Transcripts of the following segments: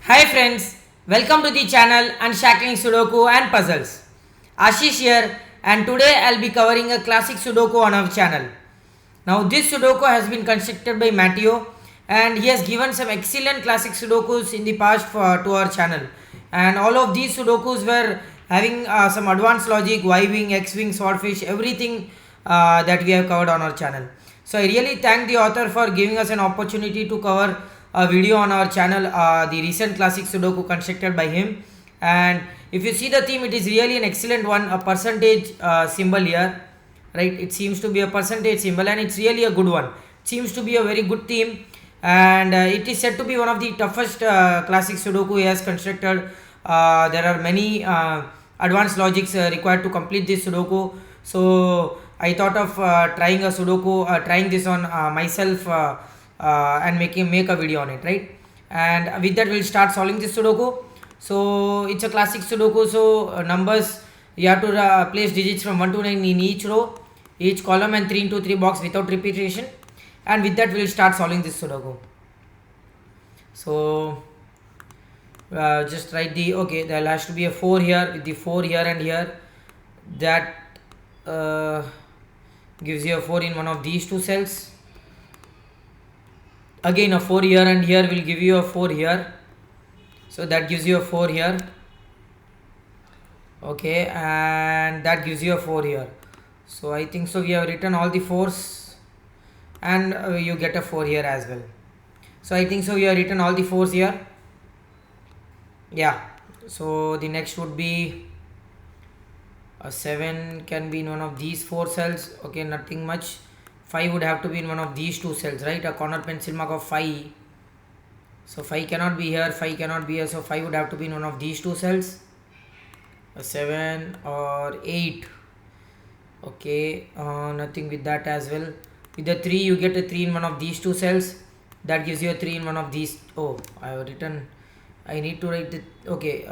Hi friends, welcome to the channel Unshackling Sudoku and Puzzles. Ashish here, and today I'll be covering a classic Sudoku on our channel. Now this Sudoku has been constructed by Matteo, and he has given some excellent classic Sudokus in the past to our channel. And all of these Sudokus were having some advanced logic, Y-wing, X-wing, swordfish, everything that we have covered on our channel. So I really thank the author for giving us an opportunity to cover a video on our channel, the recent classic Sudoku constructed by him. And if you see the theme, it is really an excellent one, a percentage symbol here, right? It seems to be a percentage symbol, and it's really a good one. It seems to be a very good theme, and it is said to be one of the toughest classic Sudoku he has constructed. There are many advanced logics required to complete this Sudoku. So I thought of trying this on myself and make a video on it, right? And with that, we'll start solving this Sudoku. So it's a classic Sudoku. So numbers, you have to place digits from 1 to 9 in each row, each column, and 3 into 3 box without repetition. And with that, we'll start solving this Sudoku. So just write there has to be a 4 here, with the 4 here and here. That gives you a 4 in one of these two cells. Again a 4 here and here will give you a 4 here. So that gives you a 4 here. Okay, and that gives you a 4 here. So I think so we have written all the 4s, and you get a 4 here as well. So I think so we have written all the 4s here. Yeah, so the next would be a 7 can be in one of these 4 cells. Okay, nothing much. 5 would have to be in one of these 2 cells, right? A corner pencil mark of 5. So 5 cannot be here, 5 cannot be here, so 5 would have to be in one of these 2 cells. A 7 or 8. Okay, nothing with that as well. With the 3, you get a 3 in one of these 2 cells. That gives you a 3 in one of these. Oh, I have written, I need to write it. Okay,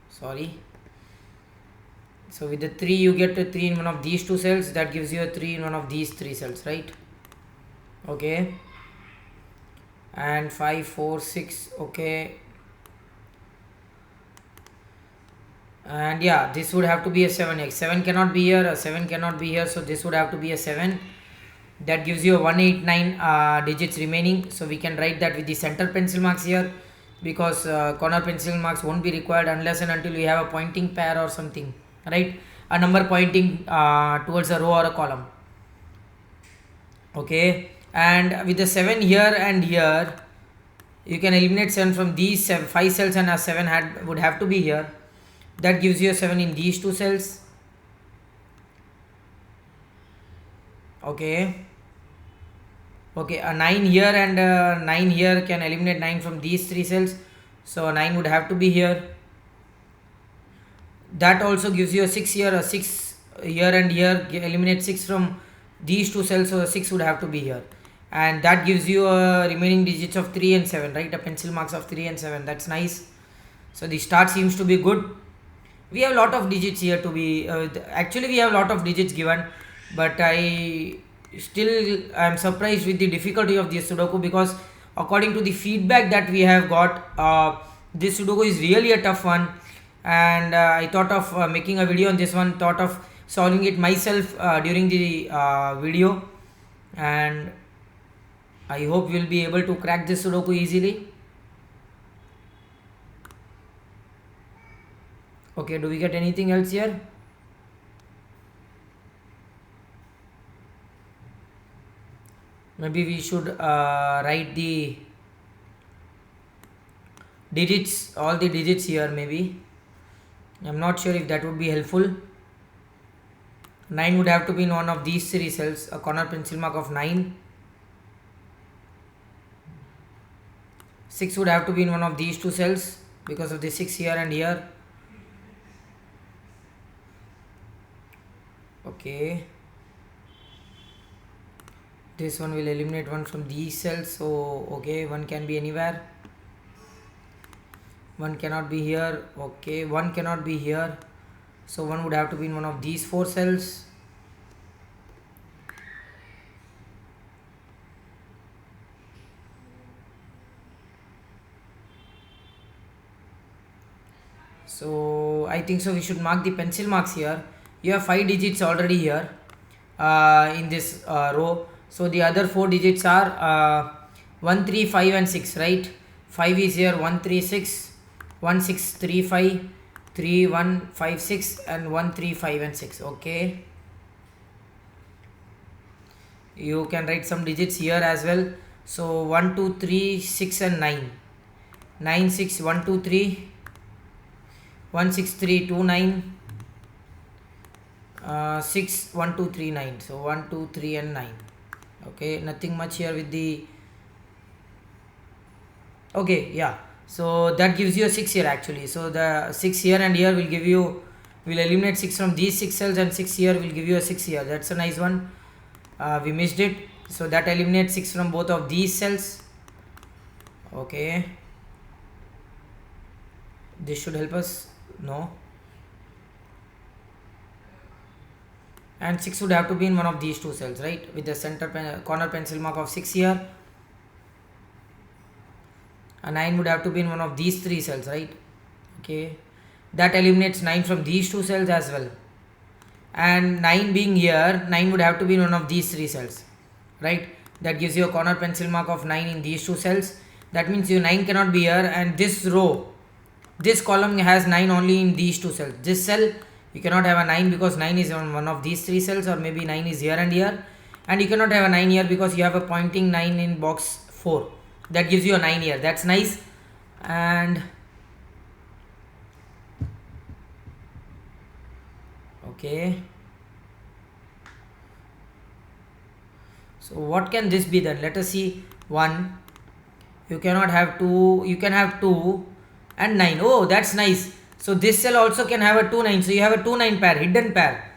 sorry. So with the 3, you get a 3 in one of these 2 cells. That gives you a 3 in one of these 3 cells, right? Okay, and 5, 4, 6. Okay, and yeah, this would have to be a 7x. 7 cannot be here, a 7 cannot be here, so this would have to be a 7. That gives you a 189 digits remaining. So we can write that with the center pencil marks here, because corner pencil marks won't be required unless and until we have a pointing pair or something, right? A number pointing towards a row or a column. Okay, and with the 7 here and here, you can eliminate 7 from these 5 cells, and a 7 would have to be here. That gives you a 7 in these 2 cells. Okay, a 9 here and 9 here can eliminate 9 from these 3 cells, so 9 would have to be here. That also gives you a 6 here, a 6 here and here, eliminate 6 from these 2 cells, so a 6 would have to be here. And that gives you a remaining digits of 3 and 7, right? A pencil marks of 3 and 7. That's nice. So the start seems to be good. We have a lot of digits here to be actually we have a lot of digits given, but I am surprised with the difficulty of this Sudoku, because according to the feedback that we have got, this Sudoku is really a tough one. And I thought of making a video on this one, thought of solving it myself during the video, and I hope we'll be able to crack this Sudoku easily. Okay, do we get anything else here? Maybe we should write the digits, all the digits here maybe. I'm not sure if that would be helpful. 9 would have to be in one of these 3 cells, a corner pencil mark of 9. 6 would have to be in one of these 2 cells because of the 6 here and here. Okay, this one will eliminate 1 from these cells, so okay, 1 can be anywhere. 1 cannot be here. Okay, 1 cannot be here, so 1 would have to be in one of these 4 cells. So I think so we should mark the pencil marks here. You have 5 digits already here in this row. So the other 4 digits are 1 3 5 and 6, right? 5 is here, 1 3 6, 1 6 3 5, 3 1 5 6 and 1 3 5 and 6. Okay, you can write some digits here as well. So 1 2 3 6 and 9, 9 6 1 2 3, 1 6 3 2 9, 6 1 2 3 9. So 1 2 3 and 9. Okay, nothing much here with the, okay, yeah, so that gives you a 6 here actually. So the 6 here and here will give you, will eliminate 6 from these 6 cells, and 6 here will give you a 6 here. That's a nice one. We missed it, so that eliminates 6 from both of these cells. Okay, this should help us. No, and 6 would have to be in one of these two cells, right, with the center corner pencil mark of 6 here. A 9 would have to be in one of these 3 cells, right? Okay, that eliminates 9 from these 2 cells as well. And 9 being here, 9 would have to be in one of these 3 cells, right? That gives you a corner pencil mark of 9 in these 2 cells. That means your 9 cannot be here, and this row, this column has 9 only in these 2 cells. This cell you cannot have a 9 because 9 is on one of these 3 cells, or maybe 9 is here and here, and you cannot have a 9 here because you have a pointing 9 in box 4. That gives you a 9 here. That's nice. And okay, so what can this be then? Let us see. 1, you cannot have 2, you can have 2 and 9. Oh, that's nice. So this cell also can have a 2 9. So you have a 2 9 pair, hidden pair,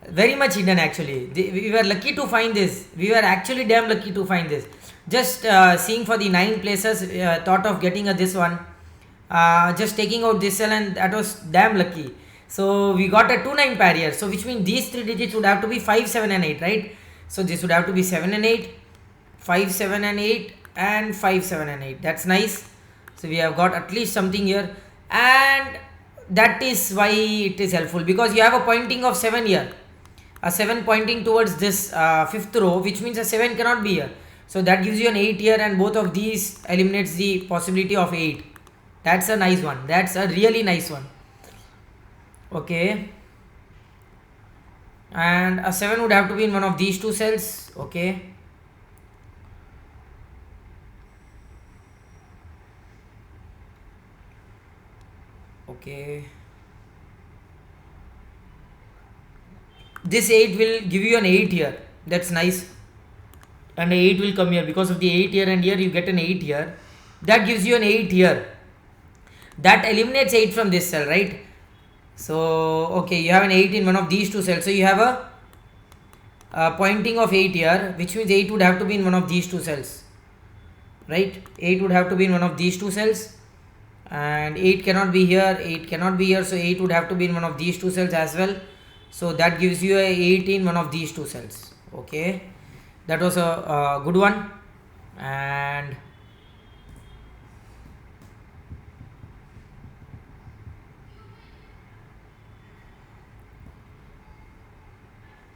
very much hidden actually. We were lucky to find this. We were actually damn lucky to find this. Just seeing for the 9 places, thought of getting this one, just taking out this cell, and that was damn lucky. So we got a 2 9 pair here, so which means these 3 digits would have to be 5 7 and 8, right? So this would have to be 7 and 8, 5 7 and 8, and 5 7 and 8. That's nice. So we have got at least something here, and that is why it is helpful, because you have a pointing of 7 here, a 7 pointing towards this 5th row, which means a 7 cannot be here. So that gives you an 8 here, and both of these eliminates the possibility of 8. That's a nice one. That's a really nice one. Okay, and a 7 would have to be in one of these 2 cells. Okay, okay, this 8 will give you an 8 here. That's nice. And 8 will come here because of the 8 here, and here you get an 8 here. That gives you an 8 here. That eliminates 8 from this cell, right? So okay, you have an 8 in one of these 2 cells. So you have a pointing of 8 here, which means 8 would have to be in one of these 2 cells, right? 8 would have to be in one of these 2 cells, and 8 cannot be here, 8 cannot be here, so 8 would have to be in one of these 2 cells as well. So that gives you a 8 in one of these 2 cells. Okay, that was a good one. And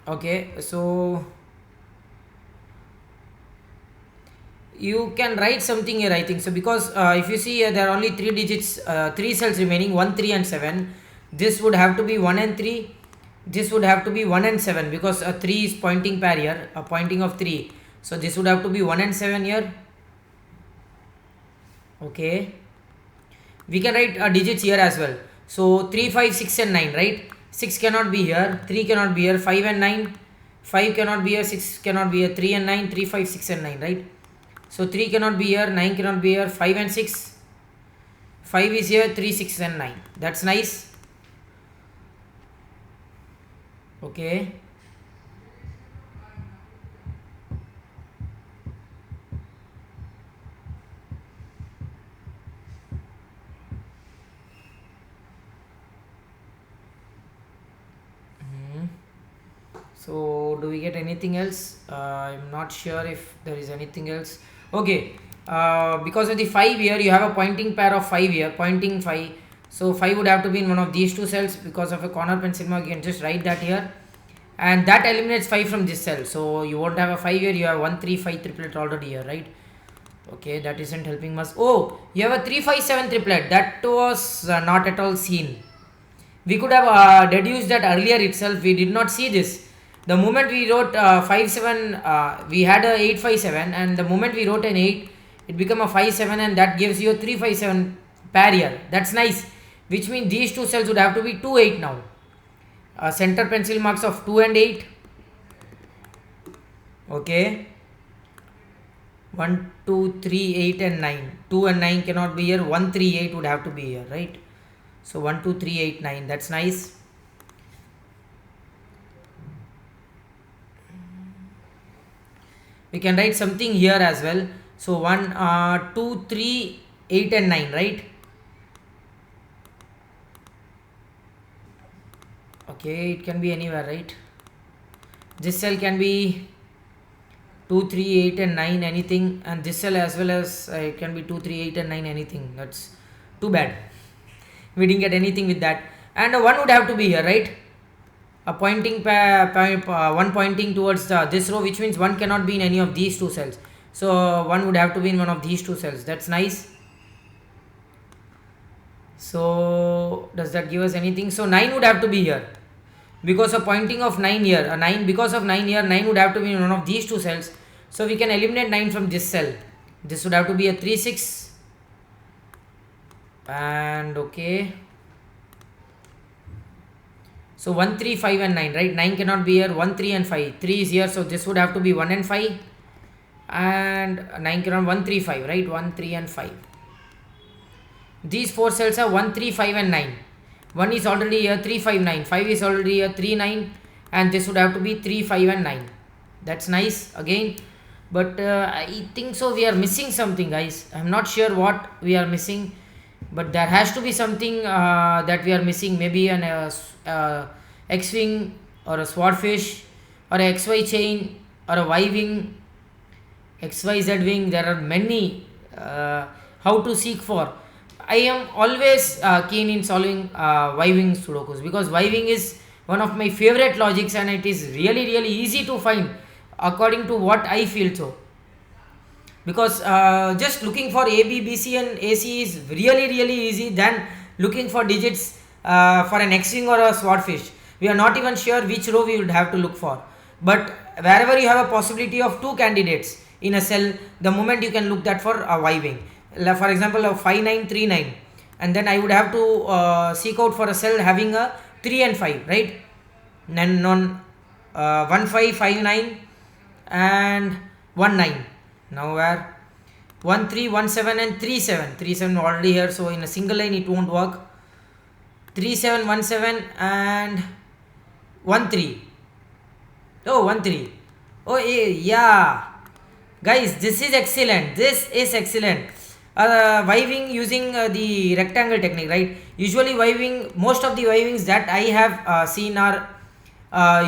okay, so you can write something here, I think so, because if you see here, there are only 3 digits, 3 cells remaining, 1 3 and 7. This would have to be 1 and 3, this would have to be 1 and 7, because 3 is pointing pair here, a pointing of 3. So this would have to be 1 and 7 here. Okay, we can write digits here as well. So 3 5 6 and 9, right? 6 cannot be here, 3 cannot be here, 5 and 9, 5 cannot be here, 6 cannot be here, 3 and 9, 3 5 6 and 9, right? So 3 cannot be here, 9 cannot be here, 5 and 6, 5 is here, 3 6 and 9. That's nice. Okay, so do we get anything else? I'm not sure if there is anything else. Okay, because of the 5 here, you have a pointing pair of 5 here, pointing 5. So 5 would have to be in one of these two cells. Because of a corner pencil mark, you can just write that here, and that eliminates 5 from this cell. So you won't have a 5 here, you have 1 3 5 triplet already here, right? Okay, that isn't helping much. Oh, you have a 3 5 7 triplet. That was not at all seen. We could have deduced that earlier itself. We did not see this. The moment we wrote 5 7, we had a 8 5 7, and the moment we wrote an 8, it became a 5 7, and that gives you a 3 5 7 pair here. That's nice. Which means these two cells would have to be 2 8 now. Center pencil marks of 2 and 8. Okay. 1 2 3 8 and 9. 2 and 9 cannot be here. 1 3 8 would have to be here, right? So 1 2 3 8 9. That's nice. We can write something here as well. So 1 2 3 8 and 9, right? Okay, it can be anywhere, right? This cell can be 2 3 8 and 9 anything, and this cell as well as it can be 2 3 8 and 9 anything. That's too bad. We didn't get anything with that. And 1 would have to be here, right? A pointing one pointing towards this row, which means 1 cannot be in any of these two cells. So 1 would have to be in one of these two cells. That's nice. So does that give us anything? So 9 would have to be here. Because of pointing of 9 here, 9 because of 9 here, 9 would have to be in one of these two cells. So we can eliminate 9 from this cell. This would have to be a 3 6. And okay. So 1 3 5 and 9, right? 9 cannot be here. 1 3 and 5. 3 is here, so this would have to be 1 and 5. And 9 cannot 1 3 5, right? 1 3 and 5. These four cells are 1 3 5 and 9. 1 is already here, 3 5 9. 5 is already here, 3 9. And this would have to be 3 5 and 9. That's nice again. But I think so we are missing something, guys. I'm not sure what we are missing, but there has to be something that we are missing. Maybe an X-wing or a swordfish or a XY chain or a Y-wing, XYZ wing. There are many how to seek for. I am always keen in solving Y-wing sudokus, because Y-wing is one of my favorite logics, and it is really easy to find according to what I feel so. Because just looking for A, B, B, C and AC is really easy than looking for digits for an X-wing or a swordfish. We are not even sure which row we would have to look for. But wherever you have a possibility of two candidates in a cell, the moment you can look that for a Y-wing. For example, a 5 9 3 9, and then I would have to seek out for a cell having a 3 and 5, right? Then 1 5 5 9 and 1 9. Now where 1 3 1 7 and 3 7. 3 7 already here, so in a single line it won't work. 3 7 1 7 and 1 3. Oh, 1 3. Oh yeah, guys, this is excellent. This is excellent. Y-wing using the rectangle technique, right? Usually Y-wing, most of the Y-wings that I have seen are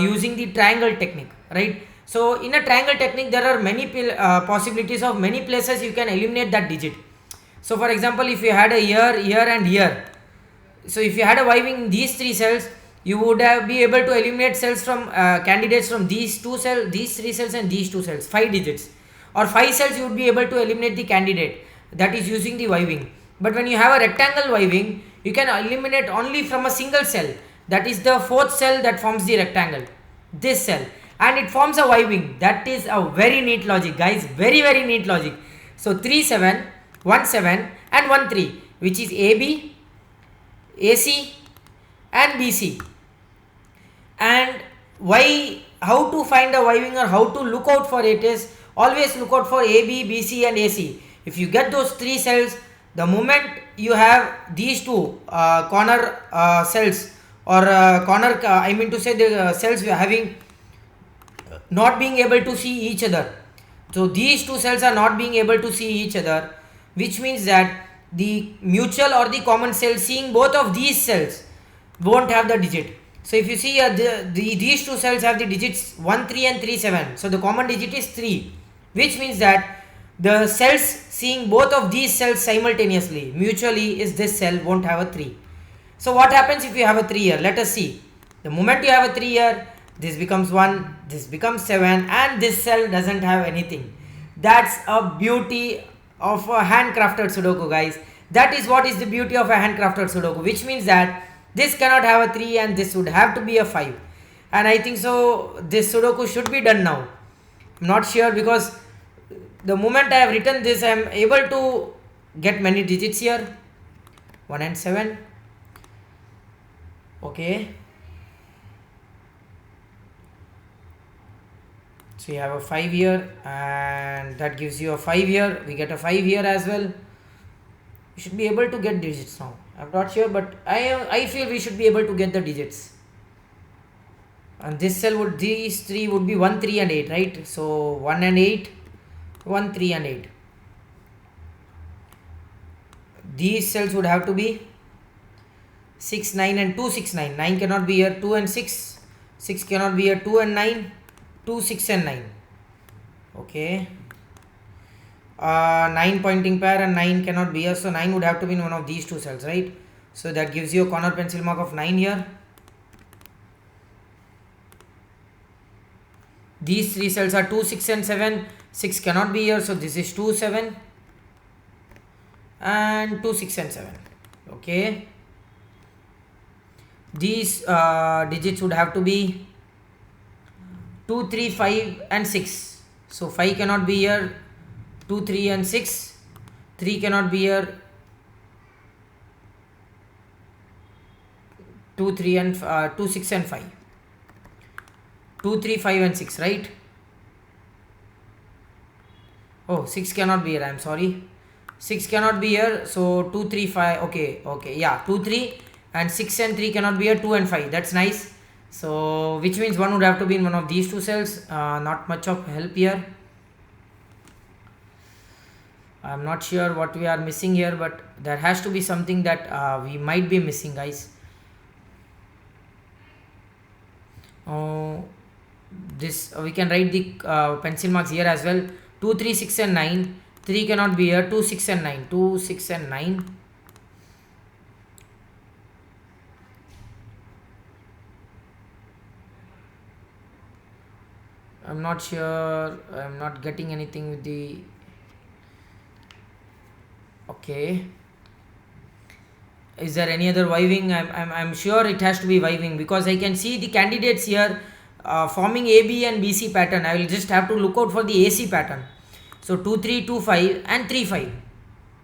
using the triangle technique, right? So in a triangle technique, there are many possibilities of many places you can eliminate that digit. So for example, if you had a here and here, so if you had a Y-wing in these three cells, you would be able to eliminate cells from candidates from these two cells, these three cells and these two cells, 5 digits, or 5 cells you would be able to eliminate the candidate that is using the Y-wing. But when you have a rectangle Y-wing, you can eliminate only from a single cell, that is the 4th cell that forms the rectangle, this cell, and it forms a Y-wing. That is a very neat logic, guys, very neat logic. So 3 7 1 7 and 1 3, which is AB, AC and BC. And why, how to find a Y-wing or how to look out for it is always look out for AB, BC and AC. If you get those 3 cells, the moment you have these two corner cells or corner, I mean to say the cells we are having not being able to see each other. So these two cells are not being able to see each other, which means that the mutual or the common cell seeing both of these cells won't have the digit. So if you see these two cells have the digits 1 3 and 3 7. So the common digit is 3, which means that the cells seeing both of these cells simultaneously mutually is this cell won't have a 3. So what happens if you have a 3 here? Let us see. The moment you have a 3 here, this becomes 1, this becomes 7, and this cell doesn't have anything. That's a beauty of a handcrafted Sudoku, guys. That is what is the beauty of a handcrafted Sudoku, which means that this cannot have a 3 and this would have to be a 5. And I think so this Sudoku should be done now. I'm not sure, because the moment I have written this, I am able to get many digits here. 1 and 7. Okay. So you have a 5 here, and that gives you a 5 here. We get a 5 here as well. We should be able to get digits now. I'm not sure, but I feel we should be able to get the digits. And this cell would, these three would be 1, 3 and 8, right? So 1 and 8, 1, 3 and 8. These cells would have to be 6, 9 and 2, 6, 9. 9 cannot be here, 2 and 6. 6 cannot be here, 2 and 9. 2, 6 and 9. Okay. 9 pointing pair and 9 cannot be here. So 9 would have to be in one of these two cells, right? So that gives you a corner pencil mark of 9 here. These three cells are 2, 6 and 7. 6 cannot be here. So this is 2, 7. And 2, 6 and 7. Okay. These digits would have to be 2, 3, 5 and 6. So 5 cannot be here, 2, 3 and 6. 3 cannot be here, 2, 3 and 2, 6 and 5. 2, 3, 5 and 6, right? Oh, 6 cannot be here, I am sorry. 6 cannot be here, so 2, 3, 5, okay, yeah, 2, 3 and 6 and 3 cannot be here, 2 and 5, that's nice. So which means 1 would have to be in one of these two cells. Not much of help here. I'm not sure what we are missing here, but there has to be something that we might be missing, guys. This we can write the pencil marks here as well. 2, 3, 6 and 9. 3 cannot be here, 2, 6 and 9. 2, 6 and 9. I'm not sure, I'm not getting anything with the, okay, is there any other viving? I'm sure it has to be viving, because I can see the candidates here forming AB and BC pattern. I will just have to look out for the AC pattern. So 2, 3, 2, 5 and 3, 5,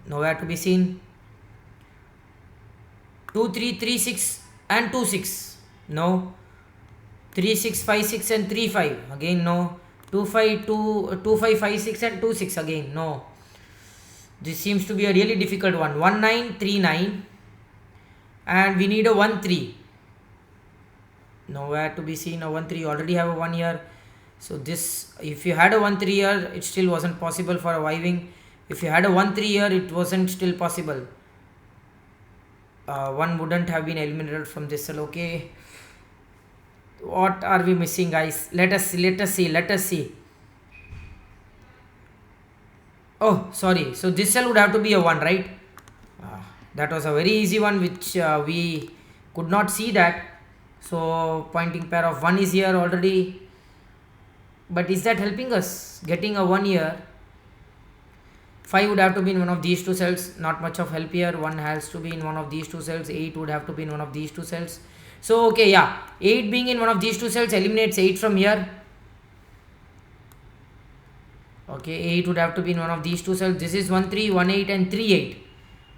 nowhere to be seen. 2, 3, 3, 6 and 2, 6, no. 3, 6, 5, 6 and 3, 5, again no. 2, 5, 2, 5, 5, 6 and 2, 6, again no. This seems to be a really difficult one. 1, 9, 3, 9, and we need a 1, 3. Nowhere to be seen. A 1, 3, you already have a 1 here. So this, if you had a 1, 3 here, it still wasn't possible for a viving. If you had a 1, 3 here, it wasn't still possible. 1 wouldn't have been eliminated from this cell. Okay. What are we missing, guys? Let us see. Oh, sorry. So this cell would have to be a 1, right? That was a very easy one, which we could not see that. So pointing pair of 1 is here already. But is that helping us getting a 1 here? 5 would have to be in one of these two cells. Not much of help here. 1 has to be in one of these two cells. 8 would have to be in one of these two cells. So okay, yeah, 8 being in one of these two cells eliminates 8 from here. Okay, 8 would have to be in one of these two cells. This is 1, 3, 1, 8 and 3, 8.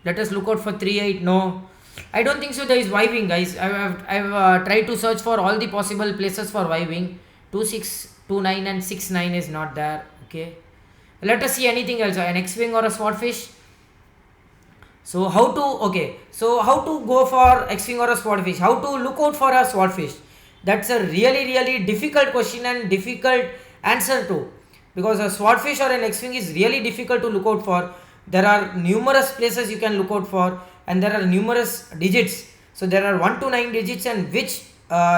Let us look out for 3, 8. No, I don't think so there is viving, guys. I've tried to search for all the possible places for viving. 2, 6, 2, 9 and 6, 9 is not there. Okay, let us see anything else. An X-wing or a swordfish. So how to go for X-wing or a swordfish? How to look out for a swordfish? That's a really difficult question and difficult answer to, because a swordfish or an X-wing is really difficult to look out for. There are numerous places you can look out for, and there are numerous digits. So there are 1 to 9 digits, and which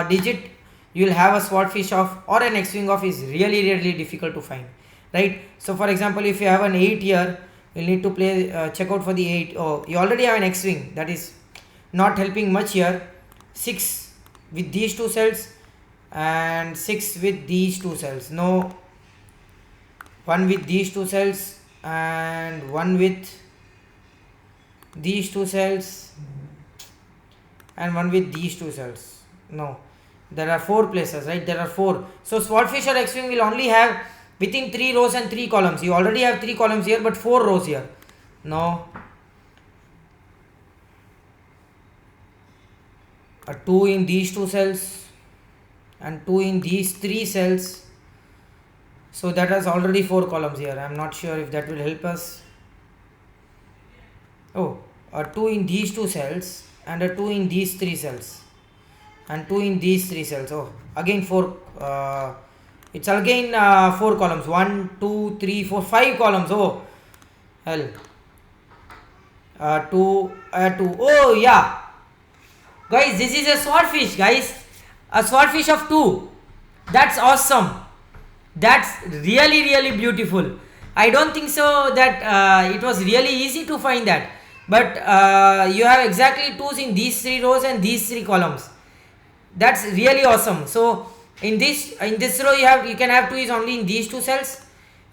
digit you will have a swordfish of or an X-wing of is really difficult to find, right? So for example, if you have an 8 here, you'll need to check out for the 8. Oh, you already have an X-wing, that is, not helping much here. 6 with these two cells and 6 with these two cells. No, 1 with these two cells and 1 with these two cells and 1 with these two cells. No, there are 4 places, right? There are 4. So Swordfish or X-Wing will only have within 3 rows and 3 columns. You already have 3 columns here, but 4 rows here. No, a 2 in these two cells and 2 in these 3 cells. So that has already 4 columns here. I am not sure if that will help us. Oh, a 2 in these 2 cells and a 2 in these 3 cells and 2 in these 3 cells. Oh, again 4. It's again 4 columns. 1, 2, 3, 4, 5 columns. Oh, hell. 2, 2. Oh, yeah. Guys, this is a swordfish, guys. A swordfish of 2. That's awesome. That's really, really beautiful. I don't think so that it was really easy to find that. But you have exactly 2s in these 3 rows and these 3 columns. That's really awesome. So in this row you can have 2 is only in these 2 cells.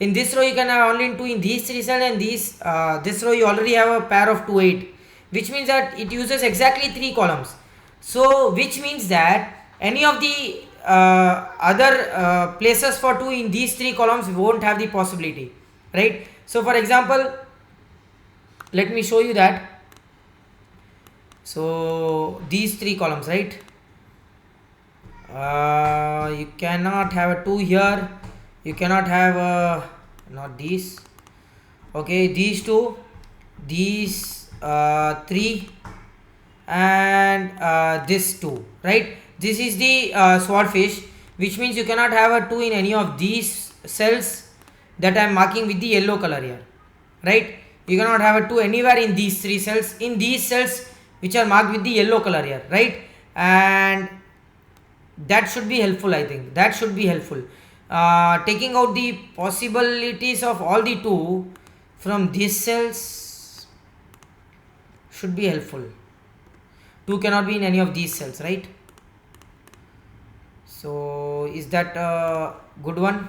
In this row you can have only 2 in these 3 cells, and this row you already have a pair of 2, 8, which means that it uses exactly 3 columns. So which means that any of the other places for 2 in these 3 columns won't have the possibility, right? So for example, let me show you that. So these 3 columns, right? You cannot have a 2 here. You cannot have not these. Okay, these 2, these 3, and this 2, right? This is the swordfish, which means you cannot have a 2 in any of these cells that I am marking with the yellow color here, right? You cannot have a 2 anywhere in these 3 cells, in these cells which are marked with the yellow color here, right? And that should be helpful. I think that should be helpful. Taking out the possibilities of all the 2 from these cells should be helpful. 2 cannot be in any of these cells, right? So is that a good one?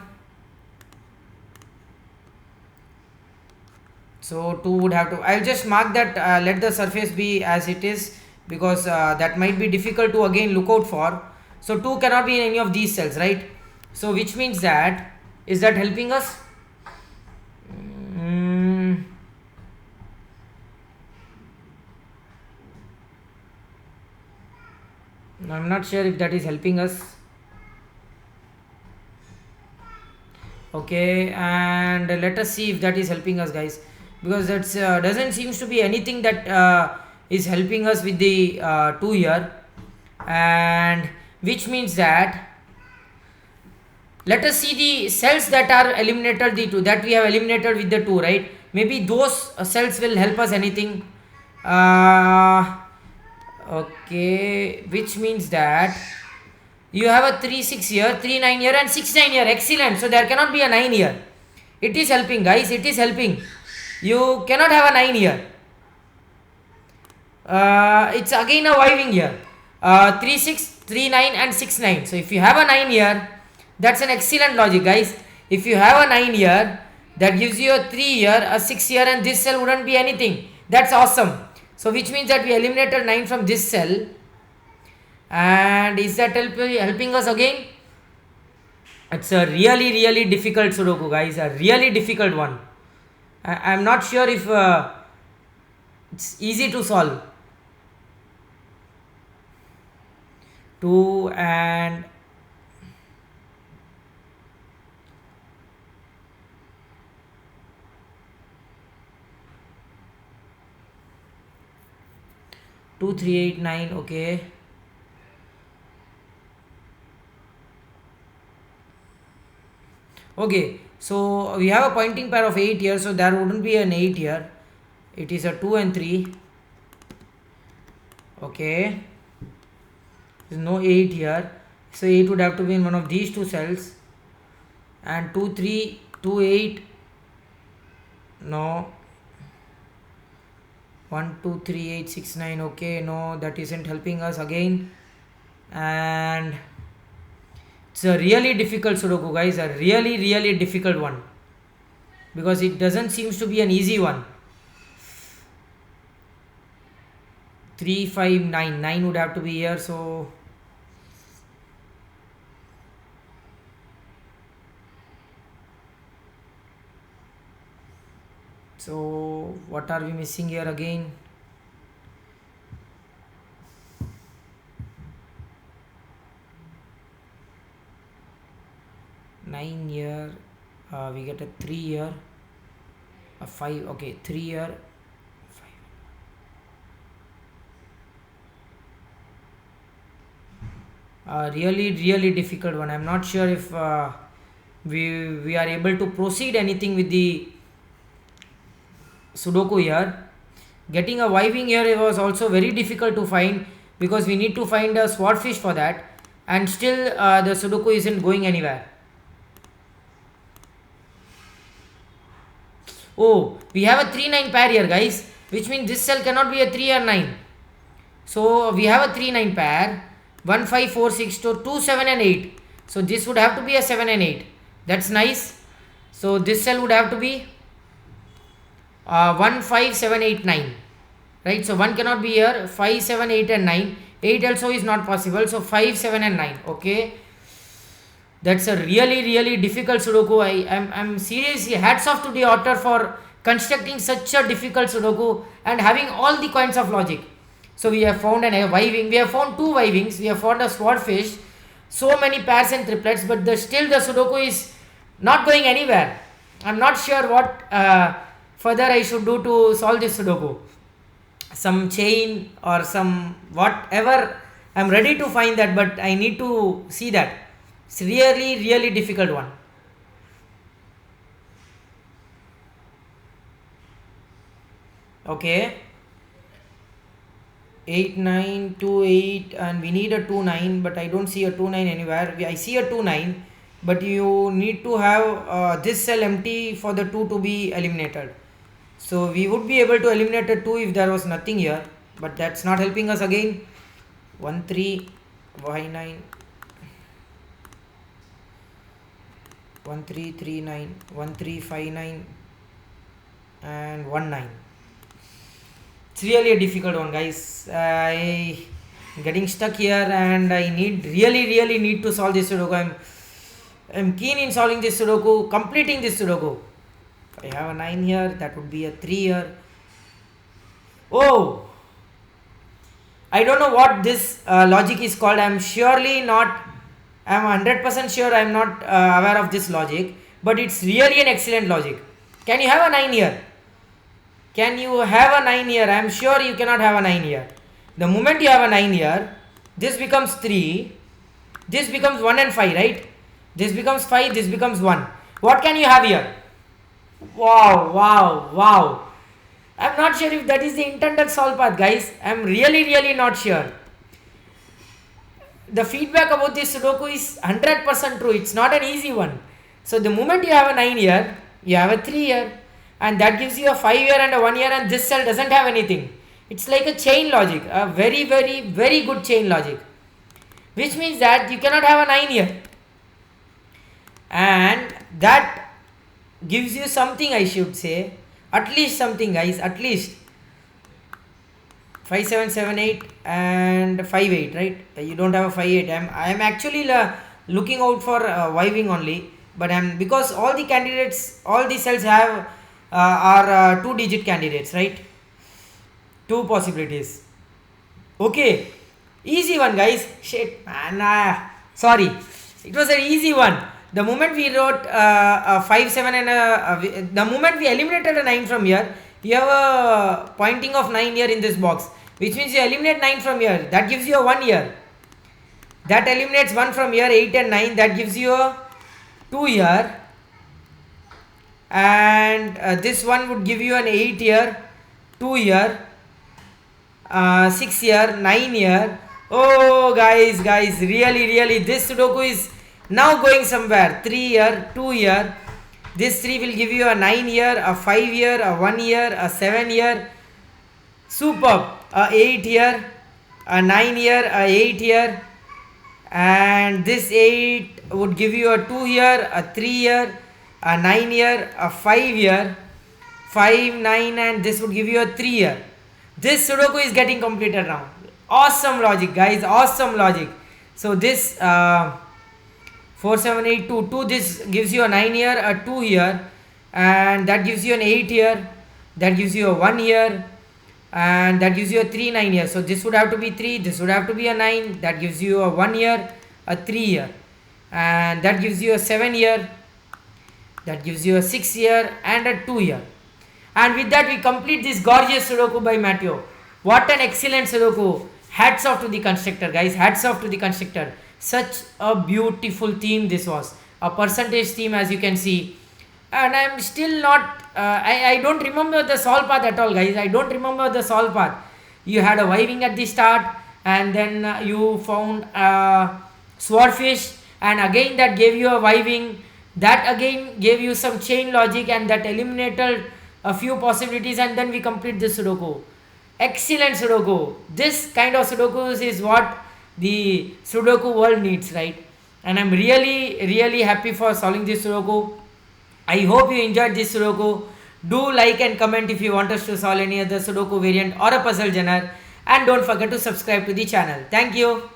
So 2 would have to, I'll just mark that, let the surface be as it is, because that might be difficult to again look out for. So 2 cannot be in any of these cells, right? So which means that, is that helping us? I'm not sure if that is helping us. Okay, and let us see if that is helping us, guys, because that's doesn't seems to be anything that is helping us with the 2 here, and which means that, let us see the cells that are eliminated, the 2 that we have eliminated with the 2, right? Maybe those cells will help us anything. Okay, which means that you have a 3, 6 here, 3, 9 here, and 6, 9 here. Excellent. So there cannot be a 9 here. It is helping, guys. It is helping. You cannot have a 9 here. It's again a Y-wing here. 3, 6, 3, 9, and 6, 9. So if you have a 9 here, that's an excellent logic, guys. If you have a 9 here, that gives you a 3 here, a 6 here, and this cell wouldn't be anything. That's awesome. So which means that we eliminated 9 from this cell. And is that helping us again? It's a really, really difficult Sudoku, guys. A really difficult one. I'm not sure if it's easy to solve. 2 and 2, 3, 8, 9. Okay. Okay, so we have a pointing pair of 8 here, so there wouldn't be an 8 here. It is a 2 and 3. Okay, there's no 8 here, so 8 would have to be in one of these 2 cells. And 2, 3, 2, 8. No. 1 2 3 8 6 9. Okay, no, that isn't helping us again. And it's a really difficult Sudoku, guys, a really difficult one, because it doesn't seems to be an easy one. 3 5 9, 9 would have to be here, so what are we missing here again? Nine here, we get a 3 here, a 5. Okay, 3 here, 5. Really difficult one. I'm not sure if we are able to proceed anything with the Sudoku here. Getting a Y-wing here, it was also very difficult to find, because we need to find a swordfish for that, and still the Sudoku isn't going anywhere. Oh, we have a 3-9 pair here, guys, which means this cell cannot be a 3 or 9. So we have a 3-9 pair, 1 5 4 6 2 7 and 8. So this would have to be a 7 and 8. That's nice. So this cell would have to be 1 5 7 8 9, right? So 1 cannot be here. 5 7 8 and 9. 8 also is not possible. So 5 7 and 9. Okay, that's a really difficult Sudoku. I'm seriously hats off to the author for constructing such a difficult Sudoku and having all the kinds of logic. So we have found an Y-wing, we have found 2 Y-wings, we have found a swordfish, so many pairs and triplets, but still the Sudoku is not going anywhere. I'm not sure what further I should do to solve this Sudoku. Some chain or some whatever, I'm ready to find that, but I need to see that. It's really difficult one. Okay, 8 9 2 8, and we need a 2 9, but I don't see a 2 9 anywhere. I see a 2 9, but you need to have this cell empty for the 2 to be eliminated. So we would be able to eliminate a 2 if there was nothing here, but that's not helping us again. 1 3 Y 9, 1 3 3 9, 1 3 5 9, and 1 9. It's really a difficult one, guys. I getting stuck here, and I really need to solve this Sudoku. I'm keen in solving this Sudoku, completing this Sudoku. If I have a 9 here, that would be a 3 here. Oh, I don't know what this logic is called. I'm 100% sure I'm not aware of this logic, but it's really an excellent logic. Can you have a 9 here? Can you have a 9 here? I'm sure you cannot have a 9 here. The moment you have a 9 here, this becomes 3, this becomes 1 and 5, right? This becomes 5, this becomes 1. What can you have here? Wow. I'm not sure if that is the intended solve path, guys. I'm really not sure. The feedback about this Sudoku is 100% true. It's not an easy one. So the moment you have a 9 here, you have a 3 here, and that gives you a 5 here and a 1 here, and this cell doesn't have anything. It's like a chain logic, a very good chain logic, which means that you cannot have a 9 here, and that gives you something, I should say, at least something, guys, at least 5 7 7 8 and 5 8, right? You don't have a 5 8. I'm actually looking out for Y-wing only, but because all the candidates, all the cells have are 2-digit candidates, right? 2 possibilities. Okay, easy one, guys. Shit, man. Sorry, it was an easy one. The moment we wrote a 5 7 and the moment we eliminated a 9 from here, you have a pointing of 9 here in this box, which means you eliminate 9 from here, that gives you a 1 here. That eliminates 1 from here, 8 and 9, that gives you a 2 here. And this one would give you an 8 here, 2 here, 6 here, 9 here. Oh, guys, really, this Sudoku is now going somewhere. 3 here, 2 here. This 3 will give you a 9 here, a 5 here, a 1 here, a 7 here. Superb. A 8 here, a 9 here, a 8 here, and this 8 would give you a 2 here, a 3 here, a 9 here, a 5 here, 5, 9, and this would give you a 3 here. This Sudoku is getting completed now. Awesome logic, guys. Awesome logic. So this 4, 7, 8, 2, 2, this gives you a 9 here, a 2 here, and that gives you an 8 here, that gives you a 1 here, and that gives you a 3, 9 here. So this would have to be 3, this would have to be a 9, that gives you a 1 here, a 3 here, and that gives you a 7 here, that gives you a 6 here, and a 2 here. And with that we complete this gorgeous Sudoku by Matteo. What an excellent Sudoku. Hats off to the constructor, guys. Hats off to the constructor. Such a beautiful theme this was. A percentage theme, as you can see. And I'm still not, I don't remember the solve path at all, guys. I don't remember the solve path. You had a wiving at the start, and then you found swordfish, and again that gave you a wiving. That again gave you some chain logic, and that eliminated a few possibilities, and then we complete this Sudoku. Excellent Sudoku. This kind of Sudokus is what the Sudoku world needs, right? And I'm really happy for solving this Sudoku. I hope you enjoyed this Sudoku. Do like and comment if you want us to solve any other Sudoku variant or a puzzle genre, and don't forget to subscribe to the channel. Thank you.